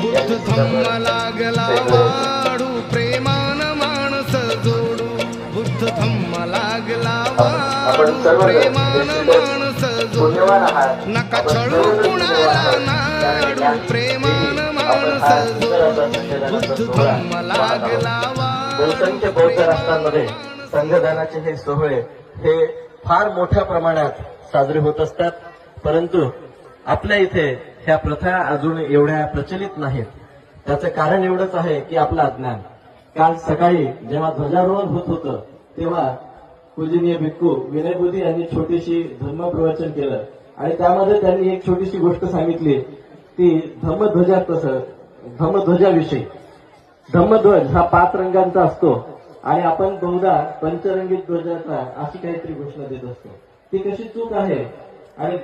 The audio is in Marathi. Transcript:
बुद्ध धम्म लागला वाढू प्रेमान माणस जोडू बुद्ध धम्म लागला वाढू प्रेमान माणस जोडू नका छळू कुणाला नाडू प्रेमान माणस जोडू बुद्ध धम्म लागला बहुसंख्य बौद्ध राष्ट्रांमध्ये संघदानाचे हे सोहळे हे फार मोठ्या प्रमाणात साजरे होत असतात, परंतु आपल्या इथे ह्या प्रथा अजून एवढ्या प्रचलित नाहीत. त्याचं कारण एवढंच आहे की आपलं अज्ञान. काल सकाळी जेव्हा ध्वजारोहण होत होतं तेव्हा पूजनीय भिक्खू विनयबुद्धी यांनी छोटीशी धर्मप्रवचन केलं आणि त्यामध्ये त्यांनी एक छोटीशी गोष्ट सांगितली ती धम्मध्वजाविषयी. धम्मध्वज हा 5 रंगांचा असतो आणि आपण बहुधा पंचरंगी ध्वजाचा अशी काहीतरी घोषणा देत असतो. ती कशी चूक आहे आणि